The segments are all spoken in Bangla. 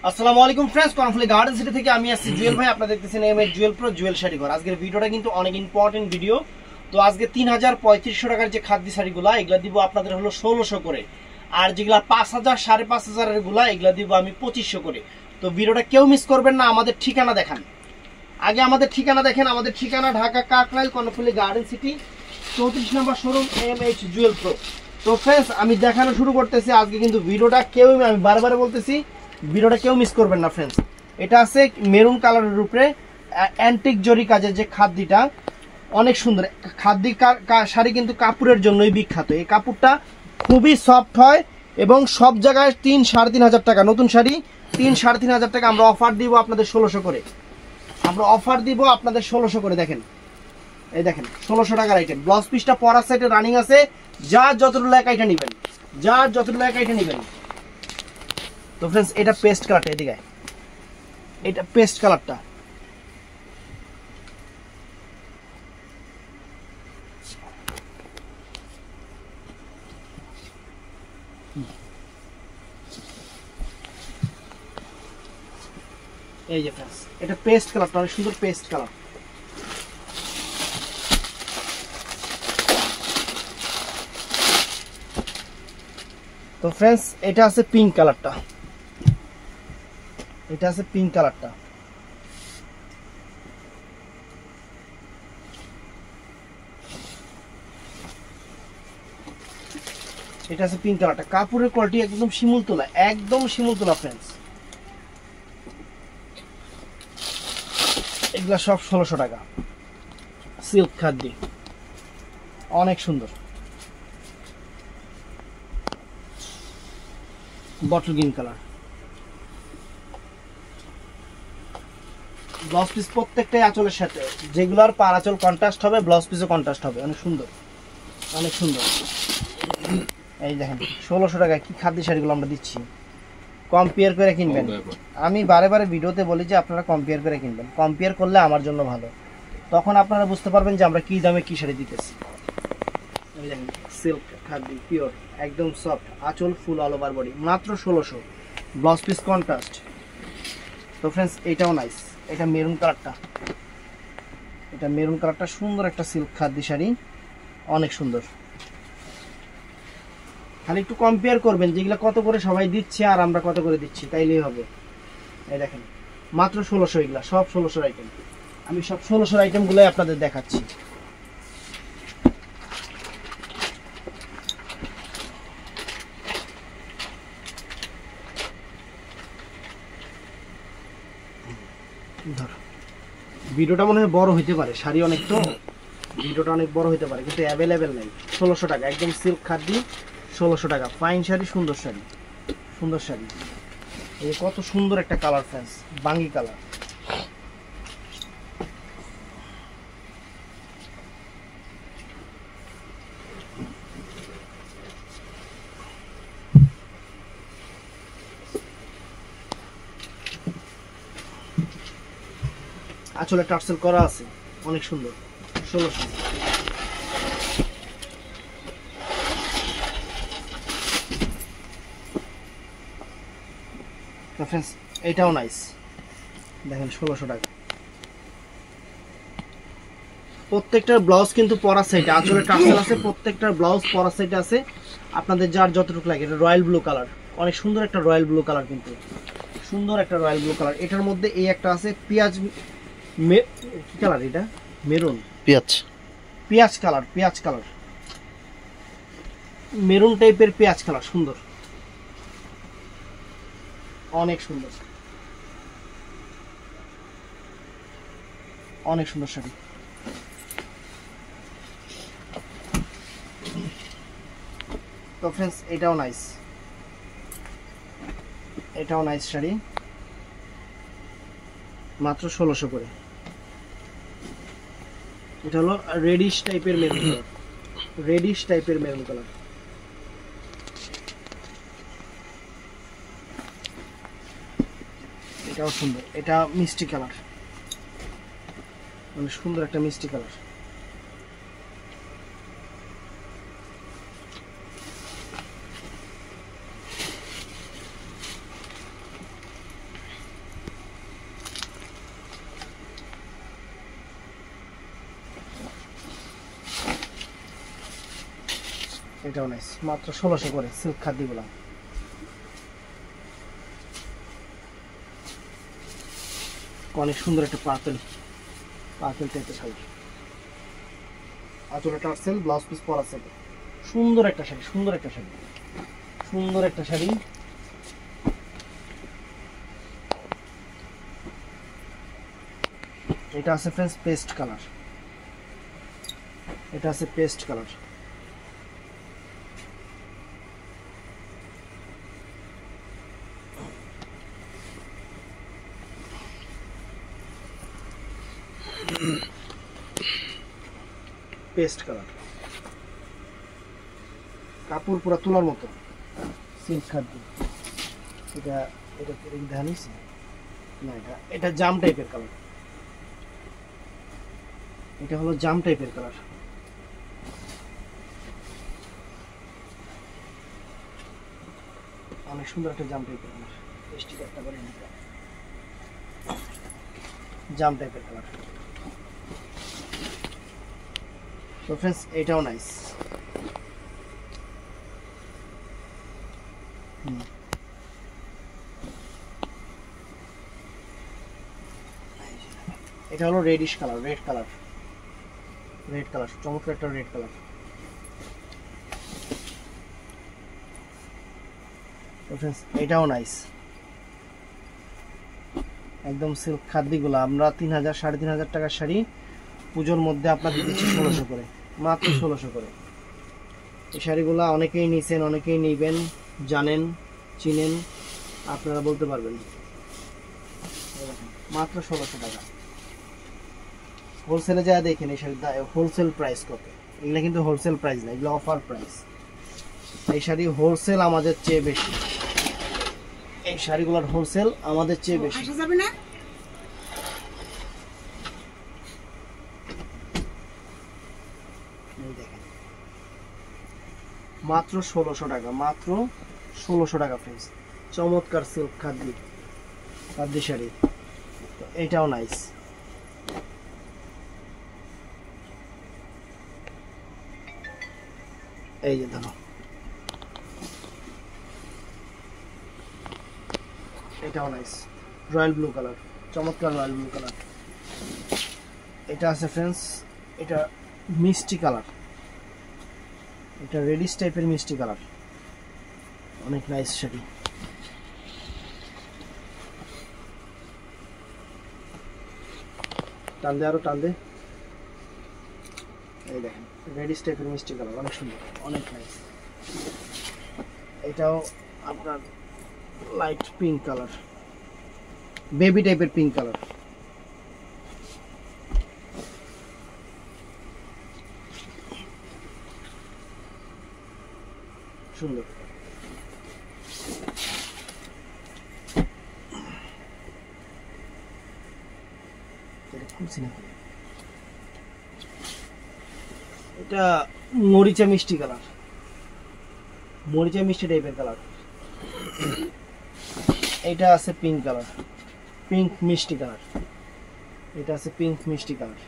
আসসালামু আলাইকুম ফ্রেন্ডস, কর্নফ্লি গার্ডেন সিটি থেকে আমি আসছি জুয়েল ভাই। আপনারা দেখতেছেন এমএস জুয়েল প্রো জুয়েল শাড়ি ঘর। আজকের ভিডিওটা কিন্তু অনেক ইম্পর্টেন্ট ভিডিও। তো আজকে ৩,৩৫০ টাকার যে খাদ্য শাড়িগুলো এগুলা দিব আপনাদের হলো ১৬০০ করে, আর যেগুলা ৫,০০০ ৫,৫০০ এর গুলা এগুলা দিব আমি ২৫০০ করে। তো ভিডিওটা কেউ মিস করবেন না। আমাদের ঠিকানা দেখান, আগে আমাদের ঠিকানা দেখেন। আমাদের ঠিকানা ঢাকা কাকরাইল কর্নফ্লি গার্ডেন সিটি ৩৪ নম্বর শোরুম এমএস জুয়েল প্রো। তো ফ্রেন্ডস আমি দেখানো শুরু করতেছি আজকে, কিন্তু ভিডিওটা কেউ, আমি বারবার বলতেছি ভিডিওটা কেউ মিস করবেন না ফ্রেন্ডস। এটা আছে মেরুন কালারের উপরে অ্যান্টিক জরি কাজের যে খাদ্যটা, অনেক সুন্দর খাদ্য শাড়ি, কিন্তু কাপড়ের জন্যই বিখ্যাত। এই কাপড়টা খুবই সফট হয় এবং সব জায়গায় ৩-৩.৫ টাকা নতুন শাড়ি, ৩-৩.৫ টাকা আমরা অফার দিব আপনাদের ১৬০০ করে। আমরা অফার দিব আপনাদের ১৬০০ করে। দেখেন, এই দেখেন ১৬০০ টাকার আইটেম। ব্লাউজ পিসটা পরার সাইডে রানিং আছে, যার যতটুকু লাগে এটা নেবেন, যার যতটুকু লাগে এটা নেবেন। তো ফ্রেন্ডস এটা পেস্ট কালারটা, এদিকে এটা পেস্ট কালারটা, এই যে ফ্রেন্ডস এটা পেস্ট কালারটা অনেক সুন্দর পেস্ট কালার। তো ফ্রেন্ডস এটা আছে পিঙ্ক কালারটা, এটা আছে পিঙ্ক কালারটা, এটা আছে পিঙ্ক কালারটা। কাপড়ের কোয়ালিটি একদম শিমুল তোলা, একদম শিমুল তোলা ফ্রেন্ডস। এগুলা সব ১৬০০ টাকা, সিল্ক খাদ্য, অনেক সুন্দর। Bottle green colour. Blouse piece প্রত্যেকটাই আঁচলের সাথে, যেগুলোর পার আঁচল কন্ট্রাস্ট হবে ব্লাউজ পিসও কন্ট্রাস্ট হবে, অনেক সুন্দর, অনেক সুন্দর। এই দেখেন ১৬০০ টাকায় কি খাদ্য শাড়িগুলো আমরা দিচ্ছি। কম্পেয়ার করে কিনবেন। আমি বারে বারে ভিডিওতে বলি যে আপনারা কম্পেয়ার করে কিনবেন, কম্পেয়ার করলে আমার জন্য ভালো, তখন আপনারা বুঝতে পারবেন যে আমরা কি দামে কি শাড়ি দিতেছি। এই দেখেন সিল্ক খাদ্য, পিওর, একদম সফট, আঁচল ফুল অল ওভার বডি, মাত্র ১৬০০। Blouse piece contrast. তো ফ্রেন্ডস এটাও নাইস, এটা মেরুন কালারটা, এটা মেরুন কালারটা সুন্দর একটা সিল্ক খাদ্য শাড়ি, অনেক সুন্দর। খালি একটু কম্পেয়ার করবেন যেগুলো কত করে সবাই দিচ্ছে আর আমরা কত করে দিচ্ছি, তাইলেই হবে। এই দেখেন মাত্র ১৬০০, এগুলা সব ১৬০০ আইটেম। আমি সব ১৬০০ আইটেমগুলোই আপনাদের দেখাচ্ছি। ভিডিওটা মনে হয় বড় হইতে পারে, শাড়ি অনেক, তো ভিডিওটা অনেক বড় হইতে পারে, কিন্তু অ্যাভেলেবেল নাই। ১৬০০ টাকা একদম সিল্ক খাদ্য, ১৬০০ টাকা। ফাইন শাড়ি, সুন্দর শাড়ি, সুন্দর শাড়ি। এই কত সুন্দর একটা কালার ফ্রেন্ডস, বাঙ্গি কালার। আসলে টার্সেল করা আছে, অনেক সুন্দর, ১৬০০। ফ্রেন্ডস এটাও নাইস, দেখেন ১৬০০ টাকা। প্রত্যেকটার ব্লাউজ কিন্তু পরা সাইডে আঁচলে টার্সেল আছে, প্রত্যেকটার ব্লাউজ পরা সাইডে আছে। আপনাদের যার যতটুকু লাগে। এটা রয়্যাল ব্লু কালার, অনেক সুন্দর একটা রয়্যাল ব্লু কালার, কিন্তু সুন্দর একটা রয়্যাল ব্লু কালার। এটার মধ্যে এই একটা আছে পেঁয়াজ, কি কালার এটা, মেরুন পেঁয়াজ, পেঁয়াজ কালার, পেঁয়াজ কালার, মেরুন টাইপের পেঁয়াজ কালার, সুন্দর, অনেক সুন্দর, অনেক সুন্দর শাড়ি। তো ফ্রেন্ডস এটাও নাইস, এটাও নাইস শাড়ি, মাত্র ১৬০০ করে। এটা হলো রেডিশ টাইপের মেরুন কালার, রেডিশ টাইপের মেরুন কালার। এটাও সুন্দর, এটা মিষ্টি কালার, মানে সুন্দর একটা মিষ্টি কালার। এটাও নাইস, মাত্র 1600 করে সিল্ক খাদিগুলো। অনেক সুন্দর একটা পার্পল টাইপের শাড়ি, আঁচলে টার্সেল, ব্লাউজ পিস পরা আছে। সুন্দর একটা শাড়ি, সুন্দর একটা শাড়ি, সুন্দর একটা শাড়ি। এটা আছে ফ্রেন্ডস পেস্ট কালার, এটা আছে পেস্ট কালার। পেস্ট কালার, কাপড় পুরো তোলার মতো সিল্ক খাদ্য। এটা এটা ধানিস না, এটা জাম টাইপের কালার, এটা হলো জাম টাইপের কালার। অনেক সুন্দর একটা জাম টাইপের কালার, স্টিক একটা করে জাম টাইপের কালার। তো ফ্রেন্ডস এটাও নাইস। এটা হলো radish colour, red colour, red colour, চমৎকার একটা রেড কালার। তো ফ্রেন্ডস এটাও নাইস, একদম সিল্ক খাদ্যগুলো। আমরা 3000 3500 টাকার শাড়ি পুজোর মধ্যে আপনাদের দিচ্ছি 1600 করে, মাত্র 1600 করে। এই শাড়িগুলো অনেকেই নিছেন, অনেকেই নেবেন, জানেন, চিনেন, আপনারা বলতে পারবেন। মাত্র 1600 টাকা। হোলসেলে যা দেখেন এই শাড়ির হোলসেল প্রাইস কত। এগুলো কিন্তু হোলসেল প্রাইস না, এগুলো অফার প্রাইস। এই শাড়ি হোলসেল আমাদের চেয়ে বেশি, এই শাড়িগুলোর হোলসেল আমাদের চেয়ে বেশি। যাবে না মাত্র 1600 টাকা, মাত্র 1600 টাকা প্রাইস। চমৎকার সিল্ক খাদ্য শাড়ি, এটাও নাইস। এই যে দেখো, এটাও নাইস, রয়্যাল ব্লু কালার, চমৎকার রয়্যাল ব্লু কালার। এটা আছে ফ্রেন্ডস, এটা মিষ্টি কালার, এটা রেডিশ টাইপের মিষ্টি কালার, অনেক নাইস শাড়ি। টান দে, আরো টান দে। এই দেখেন রেডিশ টাইপের মিষ্টি কালার, অনেক সুন্দর, অনেক নাইস। এটাও আপনার লাইট পিঙ্ক কালার, বেবি টাইপের পিঙ্ক কালার, সুন্দর। এটা মরিচা মিষ্টি কালার, মরিচা মিষ্টি টাইপের কালার। এটা আছে পিঙ্ক কালার, পিঙ্ক মিষ্টি কালার। এটা আছে পিঙ্ক মিষ্টি কালার।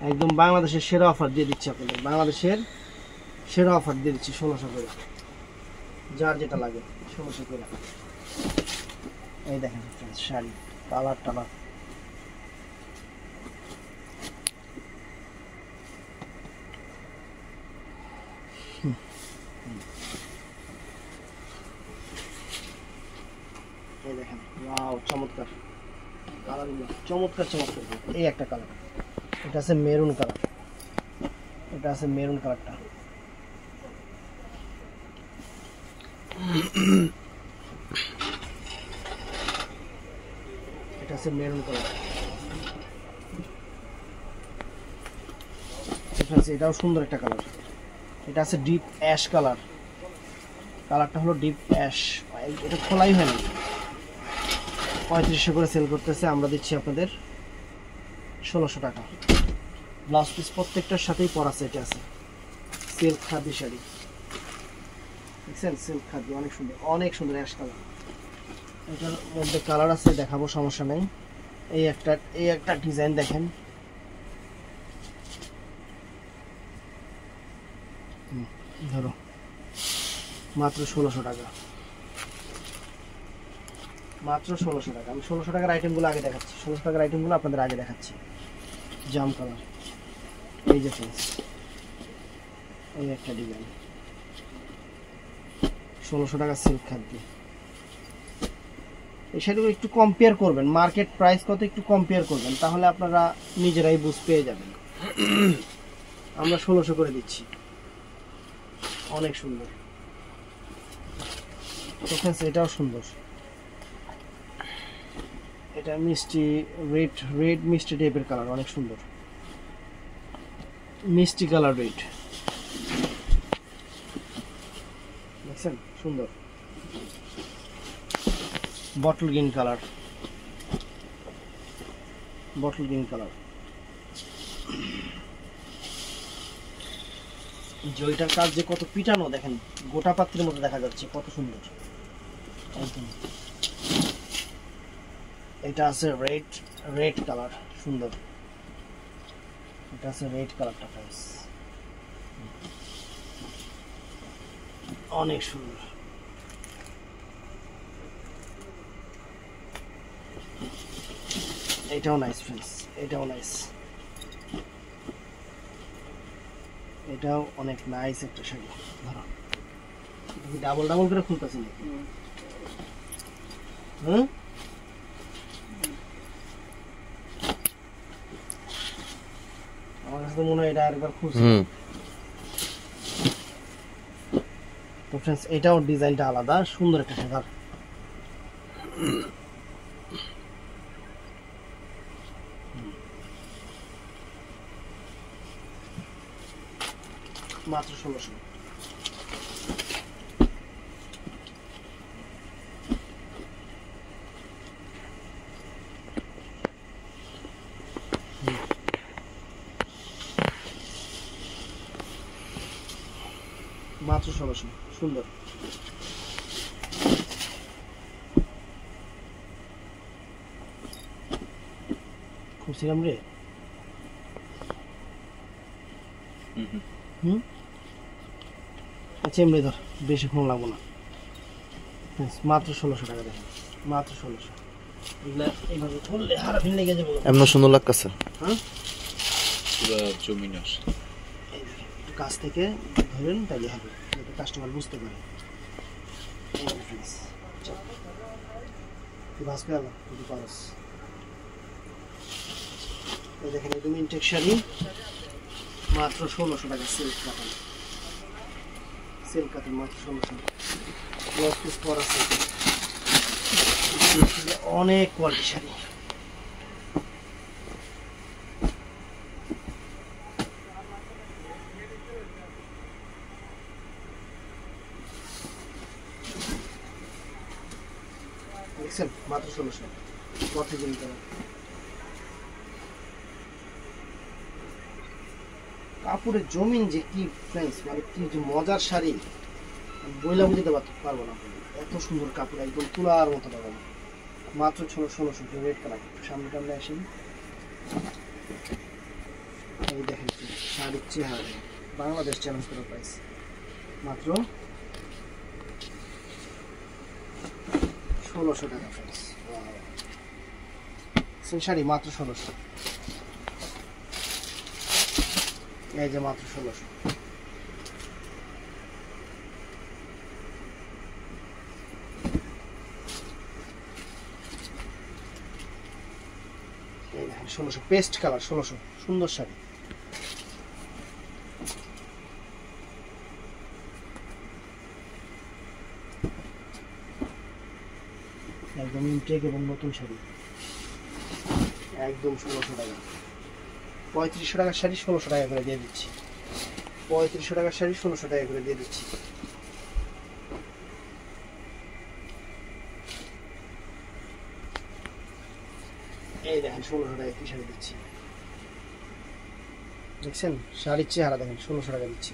একদম বাংলাদেশের সেরা অফার দিয়ে দিচ্ছি আপনাদের, বাংলাদেশের সেরা অফার দিয়ে দিচ্ছি 1600 করে, যার যেটা লাগে 1600 করে। এই দেখেন শাড়ি কালার টালার, এই দেখেন ওয়াও, চমৎকার কালারগুলো, চমৎকার চমৎকার। এই একটা কালার, এটা আছে মেরুন কালার, এটা আছে মেরুন কালারটা। এটা আছে মেরুন কালার, এটাও সুন্দর একটা কালার। এটা আছে ডিপ অ্যাশ কালার, কালারটা হলো ডিপ অ্যাশ। এটা খোলাই হয় না, 3500 করে সেল করতেছে, আমরা দিচ্ছি আপনাদের 1600 টাকা। ব্লাউজ পিস প্রত্যেকটার সাথেই পরা সেট আছে। সিল্ক খাদি শাড়ি দেখছেন, সিল্ক খাদি, অনেক সুন্দর, অনেক সুন্দর অ্যাশ কালার। এটার মধ্যে কালার আছে, দেখাবো, সমস্যা নেই। এই একটা ডিজাইন দেখেন, ধরো মাত্র 1600 টাকা, মাত্র 1600 টাকা। আমি 1600 টাকার আইটেমগুলো আগে দেখাচ্ছি, 1600 টাকার আইটেমগুলো আপনাদের আগে দেখাচ্ছি। জাম কালার, এই যে ফ্রেন্ডস, এই একটা ডিজাইন 1600 টাকা সিল্ক খাদ্য। এই শাড়িগুলো একটু কম্পেয়ার করবেন, মার্কেট প্রাইস কত একটু কম্পেয়ার করবেন, তাহলে আপনারা নিজেরাই বুঝ পেয়ে যাবেন। আমরা 1600 করে দিচ্ছি, অনেক সুন্দর। তো ফ্রেন্ডস এটাও সুন্দর, এটা মিষ্টি রেড মিষ্টি টাইপের কালার, অনেক সুন্দর মিষ্টি কালার রেড, দেখছেন সুন্দর। Bottle green colour, bottle green colour, জয়টার কাজ যে কত পিটানো দেখেন, গোটা পাত্রের মতো দেখা যাচ্ছে, কত সুন্দর একদম। এটা আছে রেড কালার, সুন্দর। এটা আছে রেড কালারটা ফ্রেন্ডস, অনেক সুন্দর। এটাও নাইস ফ্রেন্ডস, এটাও নাইস, এটাও অনেক নাইস একটা শাড়ি। ধরো ডাবল ডাবল করে খুলতেছি নাকি? হুম, আমার কাছে তো মনে হয় এটা আরেকবার খুলছি। তো ফ্রেন্ডস এটাও ডিজাইনটা আলাদা, সুন্দর একটা শাড়ি। মাত্র 1600। মাত্র 1600, সুন্দর। খুঁজছিলাম রে। আচ্ছা এমনি ধর, বেশিক্ষণ লাগবো না। মাত্র 1600 টাকা দেখেন, মাত্র 1600। এগুলা এইভাবে খুললে হারাফিন লেগে যাবে, এমন সুন্দর লাগতেছে। হ্যাঁ পুরো জমিন আসে, একটু কাছ থেকে ধরেন তাহলে হবে, যাতে কাস্টমার বুঝতে পারে। দেখেন একদম ইনটেক শাড়ি, মাত্র 1600 টাকা। সিল্ক কাতান, সিল্ক কাতান মাত্র 1600। ব্লাউজ পিস পরা আছে, অনেক কোয়ালিটি শাড়ি। দেখছেন মাত্র 1600। কাপড়ের জমিন যে কি ফ্রেন্ডস, মানে কি যে মজার শাড়ি, বইলা বুঝতে পারবো না। এত সুন্দর কাপড়, একদম তুলার মতো লাগানো। মাত্র 1600। রেড কালার, সামনে টামনে আসেন, এই দেখেন শাড়ির চেহারা, বাংলাদেশ চ্যালেঞ্জ করা প্রাইস মাত্র 1600 টাকা ফ্রেন্ডস। শাড়ি মাত্র 1600, এই যে মাত্র 1600। এই দেখেন 1600, পেস্ট কালার 1600, সুন্দর শাড়ি। একদম ইনটেক এবং নতুন শাড়ি, একদম 1600 টাকা। 3500 টাকার শাড়ি 1600 টাকা করে দিয়ে দিচ্ছি, 3500 টাকার শাড়ি 1600 টাকা করে দিয়ে দিচ্ছি। এই দেখেন 1600 টাকা কি শাড়ি দিচ্ছি, দেখছেন শাড়ির চেহারা দেখেন, 1600 টাকা দিচ্ছি।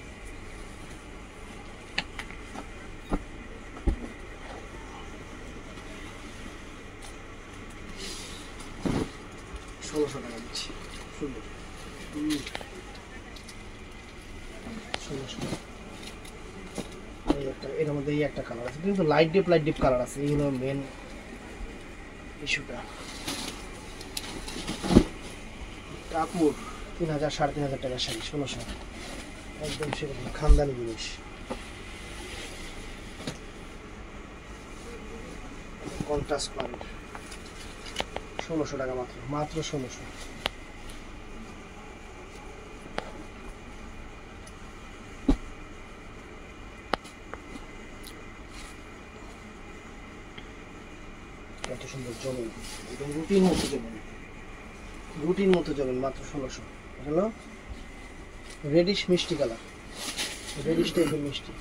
টাকা দিচ্ছি, সুন্দর 1600। এর মধ্যে এই একটা কালার আছে, কিন্তু লাইট ডিপ কালার আছে, এইগুলো মেন ইস্যুটা। কাপড় 3000 3500 টাকার শাড়ি 1600, একদম সেরকম খানদানি জিনিস। কন্ট্রাস্ট পাড়ের 1600 টাকা মাত্র 1600। কত সুন্দর জমিন, একদম রুটিন মতো জমিন মাত্র 1600। হলো রেডিশ মিষ্টি কালার, রেডিশ টাইপের মিষ্টি।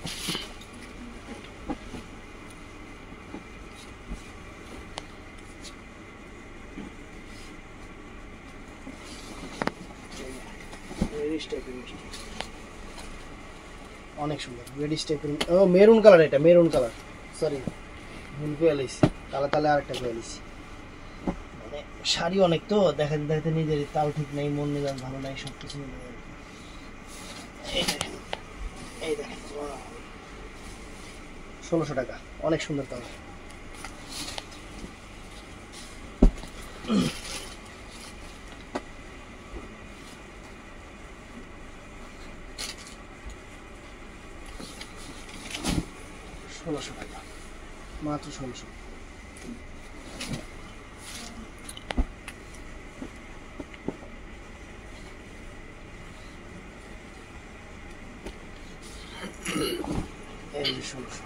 অনেক সুন্দর রেডিশ টাইপের। ও মেরুন কালার, এটা মেরুন কালার, সরি ভুল করে লাইছি, তাহলে আরেকটা করে লাইছি। মানে শাড়ি অনেক তো দেখাতে দেখাতে নিজের তাল ঠিক নেই, মন মেজাজ ভালো নাই, সব কিছু মিলে যায়। এই দেখেন 1600 টাকা, অনেক সুন্দর কালার। টাকা মাত্র 1600। এই 1600।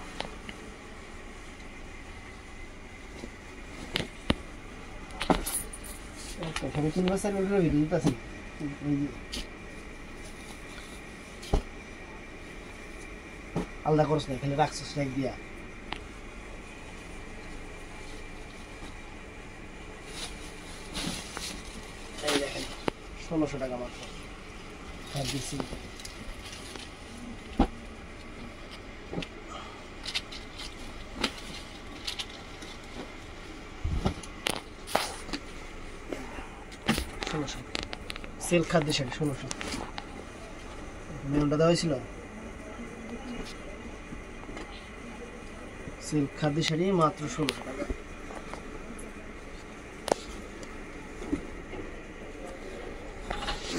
এখানে 3 বছর ভিডিও দিতেছি, আলাদা করছ না, এখানে রাখছিস এক দিয়া। এই দেখেন 1600 টাকা মাত্র। হ্যাঁ দিচ্ছি। সিল্ক খাদ্য শাড়ি 1600। মেরুনটা দেওয়া হয়েছিল, সিল্ক খাদ্য শাড়ি মাত্র 1600 টাকা।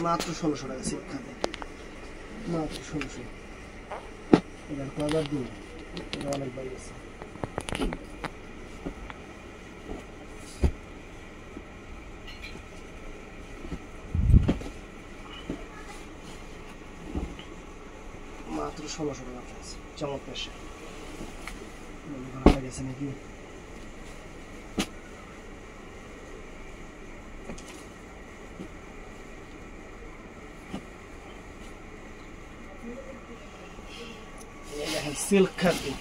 মাত্র 1600 টাকা সিল্ক খাদ্য, মাত্র 1600। এটার কালার দিন এটা অনেক বাড়ি আছে। মাত্র 1600 টাকা প্রাইস, চমৎকার শাড়ি। গেছে নাকি দেখেন সিল্ক খাদি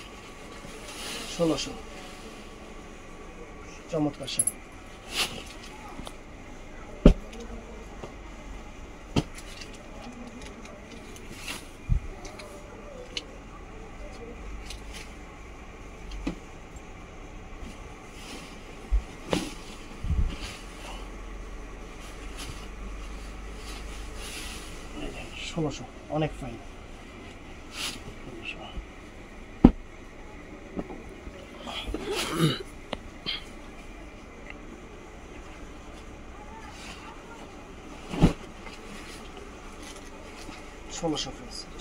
1600, চমৎকার শাড়ি। অনেক ফাইন।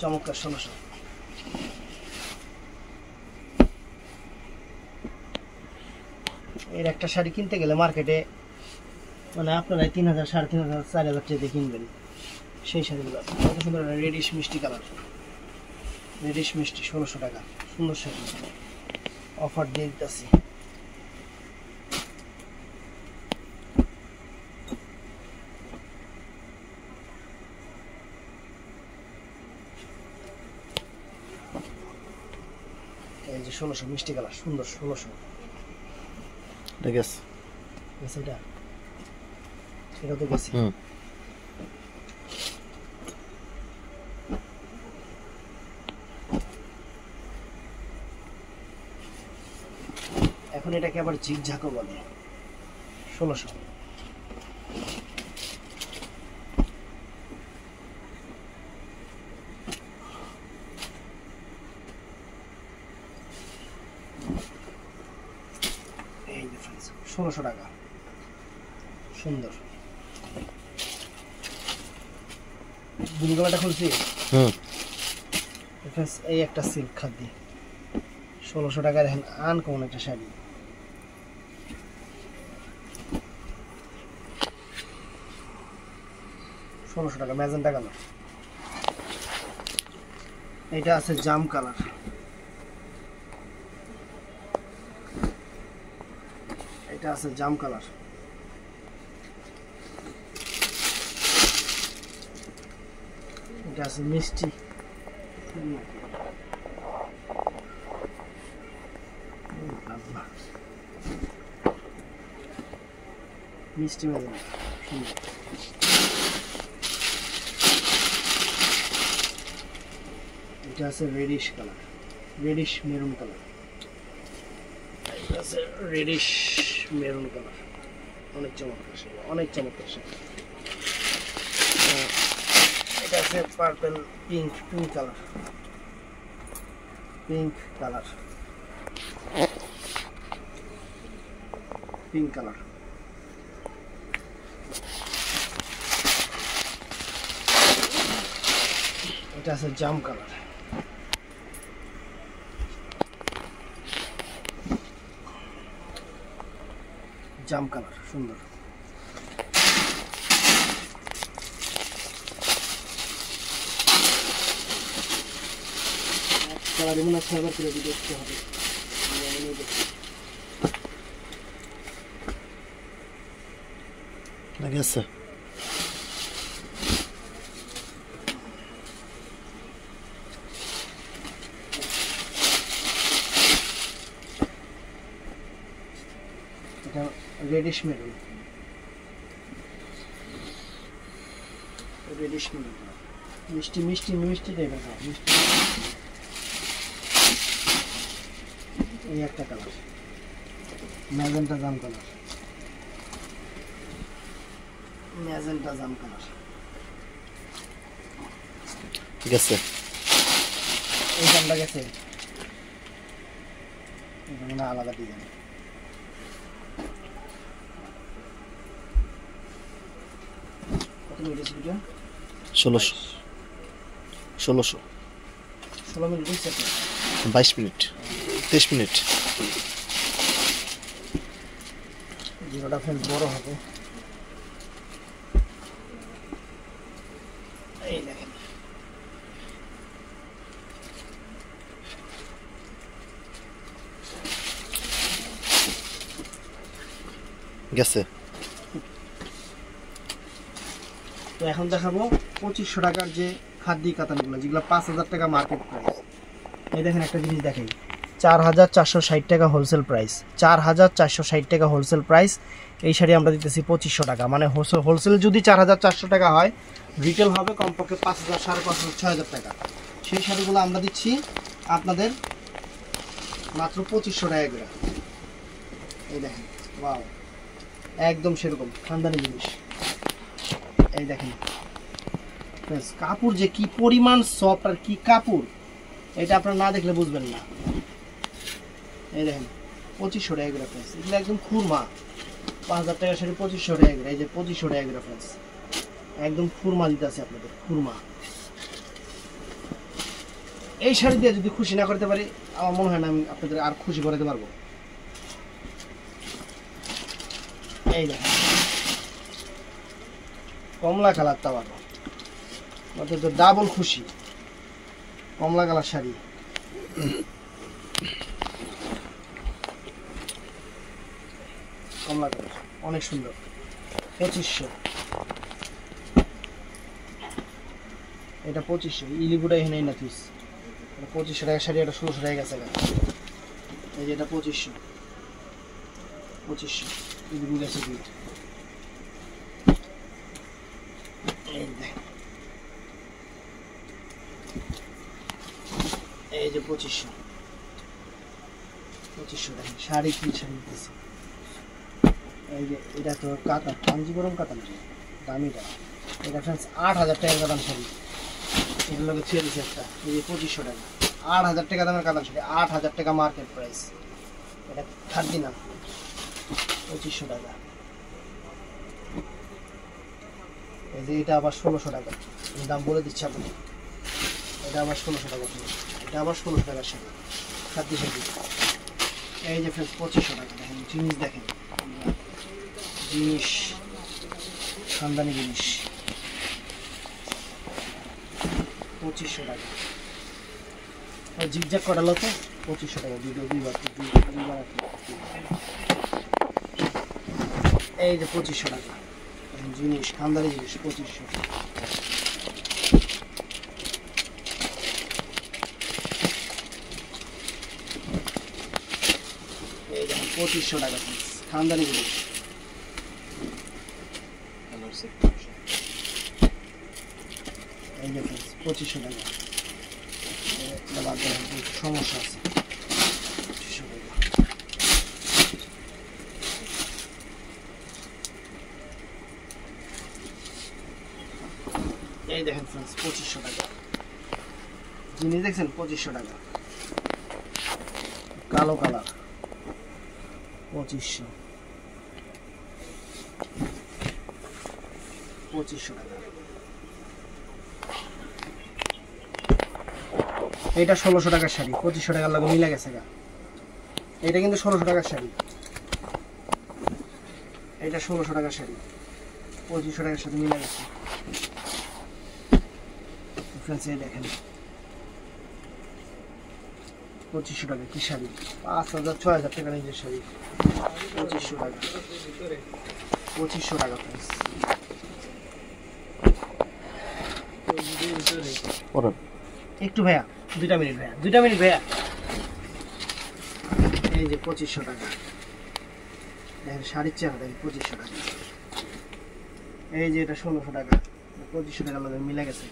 চমৎকার 1600। এর একটা শাড়ি কিনতে গেলে মার্কেটে মানে আপনারা 3000 3500 4000 টাকা কিনবেন সেই শাড়িগুলো। কত সুন্দর রেডিশ মিষ্টি কালার, রেডিশ মিষ্টি 1600 টাকা, সুন্দর শাড়ি অফার দিয়ে দিতেছি। এই যে 1600 মিষ্টি কালার, সুন্দর 1600। ঠিক আছে, এটা তো গেছে। এখন এটাকে আবার ঝিকঝাকও বলে 1600। এই যে फ्रेंड्स 1600 টাকা সুন্দর ব্লু কালারটা খুলছি फ्रेंड्स এই একটা সিল্ক খাদি 1600 টাকা দেখেন আনকমন একটা শাড়ি টাকা ম্যাজেন্টা কালার এটা আছে জাম কালার এটা আছে জাম কালার এটা আছে মিষ্টি মিষ্টি ম্যাজেন্টা সুন্দর এটা আছে radish colour radish maroon colour এটা আছে রেডিশ মেরুন কালার অনেক চমৎকার এটা আছে purple pink colour pink colour এটা আছে জাম কালার সুন্দর কালার এমন আছে আবার করে দেখতে হবে লাগেছে এটা রেডিশ মেরুন মিষ্টি টাইপের মিষ্টি এই একটা কালার ম্যাজেন্টা জাম কালার ঠিক আছে এই জামটা গেছে এটা মানে আলাদা ডিজাইন কত মিনিট ভিডিও 1600 মিনিট হইছে 22 মিনিট 23 মিনিট ভিডিওটা ফেল বড় হবে এই দেখেন গেছে তো এখন দেখাবো 2500 টাকার যে খাদি কাতানগুলো যেগুলো 5000 টাকা মার্কেট প্রাইস এই দেখেন একটা জিনিস দেখেন 4460 টাকা হোলসেল প্রাইস 4460 টাকা হোলসেল প্রাইস এই শাড়ি আমরা দিতেছি 2500 টাকা মানে হোলসেল যদি 4400 টাকা হয় রিটেল হবে কমপক্ষে 5000 5500 6000 টাকা সেই শাড়িগুলো আমরা দিচ্ছি আপনাদের মাত্র 2500 টাকা করে এই দেখেন ওয়াও একদম সেরকম খানদানি জিনিস এই দেখেন কাপড় যে কি পরিমাণ সফট আর কি কাপড় এটা আপনারা না দেখলে বুঝবেন না এই দেখেন 2500 টাকা করে প্রাইস এগুলো একদম খুরমা 5000 টাকা শাড়ি 2500 টাকা করে এই যে 2500 টাকা করে প্রাইস একদম খুরমা দিতে আছে আপনাদের খুরমা এই শাড়ি দিয়ে যদি খুশি না করতে পারি আমার মনে হয় না আমি আপনাদের আর খুশি করতে পারবো এই দেখেন কমলা কালার তাও আমাদের তো ডাবল খুশি কমলা কালার শাড়ি কমলা কালার অনেক সুন্দর 2500 এটা 2500 ইলিগুটা এখানেই না পিস এটা 2500 টাকা শাড়ি এটা 1600 টাকা গেছে এই যে এটা 2500 ইলিগু গেছে দুই এই যে 2500 টাকা শাড়ি কি শাড়ি দিতেছে এই যে এটা তো কাতান কাঞ্জিপুরম কাতান দামিটা এটা ফ্রেন্ডস 8000 টাকার কাতান শাড়ি এর লগে ছেড়ে দিছে একটা এই যে 2500 টাকা 8000 টাকা দামের কাতান শাড়ি 8000 টাকা মার্কেট প্রাইস এটা খাদ্দি না 2500 টাকা। এই যে এটা আবার 1600 টাকা, দাম বলে দিচ্ছি আপনি। এটা আবার 1600 টাকা, এটা আবার 1600 টাকার শাড়ি, খাদ্য শাড়ি। এই যে ফ্রেন্ডস 2500 টাকা। দেখেন জিনিস, দেখেন জিনিস, খানদানি জিনিস, 2500 টাকা। জিগজ্যাগ করালো তো 2500 টাকা, দুইবার। এই যে 2500 টাকা জিনিস, খানদানি জিনিস 2500। এই যে 2500 টাকা খানদানি জিনিস। এই যে 2500 টাকা। সমস্যা আছে, 2500 টাকা। এই দেখেন ফ্রেন্ডস 2500 টাকা জিনিস, দেখছেন 2500 টাকা, কালো কালার 2500 টাকা। এটা 1600 টাকার শাড়ি, 2500 টাকার লাগে মিলে গেছে গা। এটা কিন্তু 1600 টাকার শাড়ি, এটা 1600 টাকার শাড়ি, 2500 টাকার সাথে মিলে গেছে। ফ্রেন্ডস এই দেখেন 2500 টাকা কি শাড়ি, 5000-6000 টাকা নিজের শাড়ি, 2500 টাকা, 2500 টাকা ফ্রেন্ডস। একটু ভাইয়া 2 মিনিট ভাইয়া, 2 মিনিট ভাইয়া। এই যে 2500 টাকা, দেখেন শাড়ির চেহারা দেখেন 2500 টাকা। এই যে এটা 1600 টাকা, 2500 টাকার মধ্যে মিলে গেছে।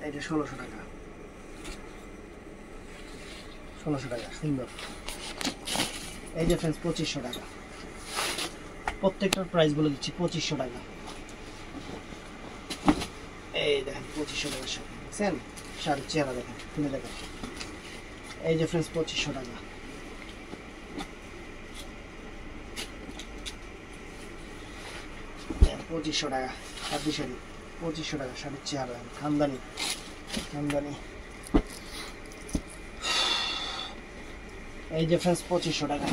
এটা 1600 টাকা, 1600 টাকা সুন্দর। এই যে ফ্রেন্ডস 2500 টাকা, প্রত্যেকটার প্রাইস বলে দিচ্ছি 2500 টাকা। এই দেখেন 2500 টাকার শাড়ি, দেখছেন শাড়ির চেহারা দেখেন, খুলে দেখেন। এই যে ফ্রেন্ডস 2500 টাকা। 2500 টাকা খাদ্য শাড়ি, 2500 টাকা শাড়ির চেহারা দেখেন, খানদানি খানদানি। এই যে ফ্রেন্ডস 2500 টাকা,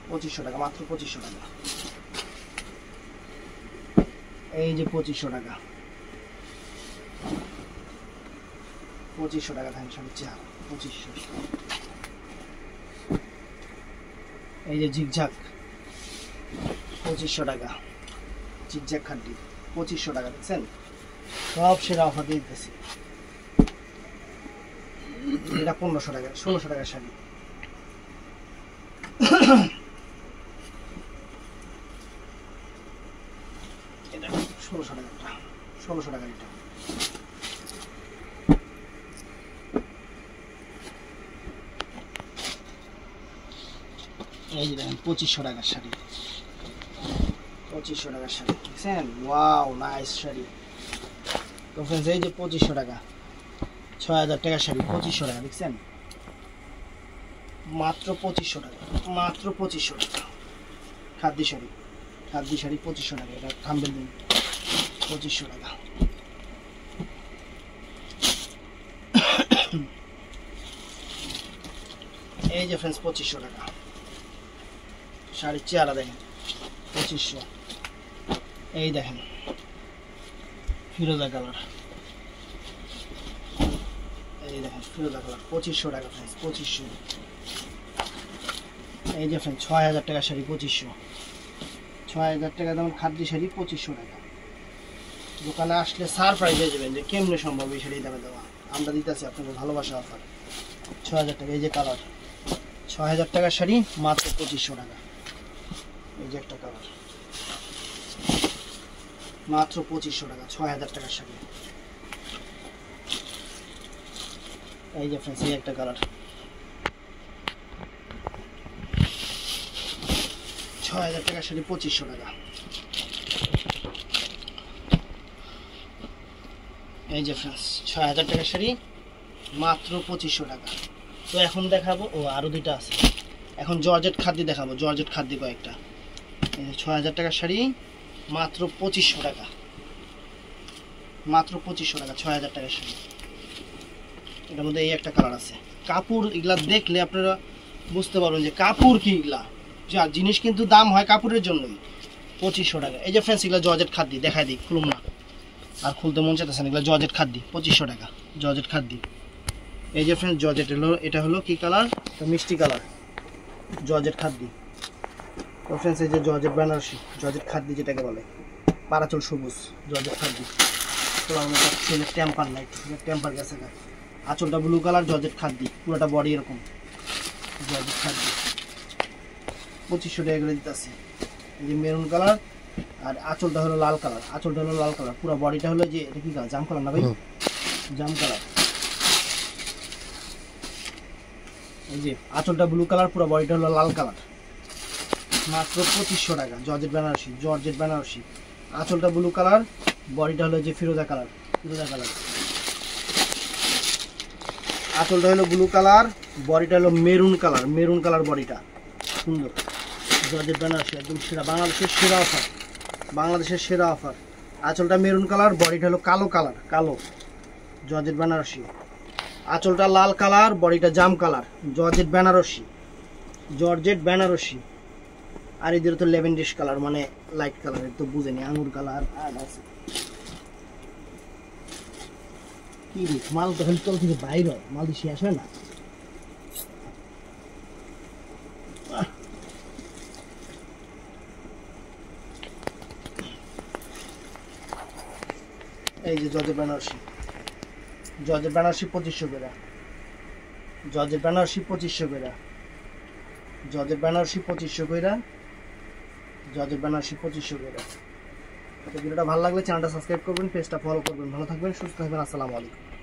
2500 টাকা, মাত্র 2500 টাকা। এই যে 2500 টাকা, 2500 টাকা ধান শাড়ির চেহারা 2500। এই যে জিগজ্যাগ 2500 টাকা, জিগজ্যাগ খাদ্য 2500 টাকা, দেখছেন সব সেরা অফার দিয়ে দিতেছি। এটা 1500 টাকা, 1600 টাকার শাড়ি। এটা 1600 টাকা, 1600 টাকা এটা। এই যে দেখেন 2500 টাকার শাড়ি, 2500 টাকার শাড়ি, দেখছেন ওয়াও নাইস শাড়ি। তো ফ্রেন্ডস এই যে 2500 টাকা, 6000 টাকার শাড়ি 2500 টাকা, দেখছেন মাত্র 2500 টাকা, মাত্র 2500 টাকা। খাদ্য শাড়ি, খাদ্য শাড়ি 2500 টাকা, এটা থাম্বনেল দিন 2500 টাকা। এই যে ফ্রেন্ডস 2500 টাকা শাড়ির চেহারা দেখেন 2500। এই দেখেন ফিরোজা কালার, এই দেখেন ফিরোজা কালার 2500 টাকা ফ্রেন্ডস, 2500। এই যে ফ্রেন্ডস 6000 টাকা শাড়ি 2500, 6000 টাকা দাম খাদ্য শাড়ি 2500 টাকা। দোকানে আসলে সারপ্রাইজ হয়ে যাবেন যে কেমনে সম্ভব এই শাড়ি দামে দেওয়া। আমরা দিতেছি আপনাকে ভালোবাসা অফার 6000 টাকা। এই যে কালার 6000 টাকার শাড়ি মাত্র 2500 টাকা। এই যে একটা কালার মাত্র 2500 টাকা, 6000 টাকার শাড়ি। এই যে ফ্রেন্ডস এই একটা কালার 6000 টাকার শাড়ি 2500 টাকা। এই যে ফ্রেন্ডস ৬০০০ টাকার শাড়ি মাত্র ২৫০০ টাকা। তো এখন দেখাবো, ও আরো দুইটা আছে, এখন জর্জেট খাদ্য দেখাবো, জর্জেট খাদ্য কয়েকটা। এই যে ৬০০০ টাকার শাড়ি মাত্র ২৫০০ টাকা, মাত্র ২৫০০ টাকা ৬০০০ টাকার শাড়ি। এটার মধ্যে এই একটা কালার আছে। কাপড় এগুলা দেখলে আপনারা বুঝতে পারবেন যে কাপড় কি এগুলা, যা জিনিস কিন্তু দাম হয় কাপড়ের জন্যই। ২৫০০ টাকা। এই যে ফ্রেন্ডস এগুলা জর্জেট খাদ্য, দেখাই দিই, খুলুম না আর খুলতে মন চাইতেছে না। এগুলা জর্জেট খাদ্য ২৫০০ টাকা, জর্জেট খাদ্য। এই যে ফ্রেন্ডস জর্জেট হলো, এটা হলো কি কালার, মিষ্টি কালার, জর্জেট খাদ্য। তো ফ্রেন্ডস এই যে জর্জেট বেনারসি, জর্জেট খাদ্য যেটাকে বলে, পারাচল সবুজ, জর্জেট খাদ্য। তো আমরা ছেলের টেম্পার নাই, টেম্পার গেছে না। আঁচলটা ব্লু কালার, জর্জেট খাদ্য, পুরোটা বডি এরকম, জর্জেট খাদ্য। ২৫০০ টাকা করে দিতেছি। এই যে মেরুন কালার, আর আঁচলটা হলো লাল কালার, আঁচলটা হলো লাল কালার, পুরো বডিটা হলো যে এটা কি কালার, জাম কালার না ভাই, জাম কালার। এই যে আঁচলটা ব্লু কালার, পুরো বডিটা হলো লাল কালার, মাত্র ২৫০০ টাকা, জর্জেট বেনারসি, জর্জেট বেনারসি। আঁচলটা ব্লু কালার, বডিটা হলো যে ফিরোজা কালার, ফিরোজা কালার। আঁচলটা হলো ব্লু কালার, বডিটা হলো মেরুন কালার, মেরুন কালার বডিটা, সুন্দর। জর্জেট বেনারসি একদম সেরা, বাংলাদেশের সেরা অফার, বাংলাদেশের সেরা অফার। আঁচলটা মেরুন কালার, বডিটা হলো কালো কালার, কালো, জর্জেট বেনারসি। আঁচলটা লাল কালার, বডিটা জাম colour, georgette Banarasi, georgette Banarasi. আর এদের তো লেভেন্ডিশ কালার, মানে লাইট কালারের, তো বুঝেনি, আঙুর কালার। আর আছে কি রে, মাল তো খালি তল থেকে বাইর হয়, মাল দিয়ে শেষ হয় না। এই যে জর্জেট বেনারসি, জর্জেট বেনারসি ২৫০০ করে, জর্জেট বেনারসি ২৫০০ করে, জর্জেট বেনারসি ২৫০০ করে, জর্জেট বেনারসি ২৫০০ করে। তো ভিডিওটা ভালো লাগলে চ্যানেলটা সাবস্ক্রাইব করবেন, পেজটা ফলো করবেন। ভালো থাকবেন, সুস্থ থাকবেন, আসসালামু আলাইকুম।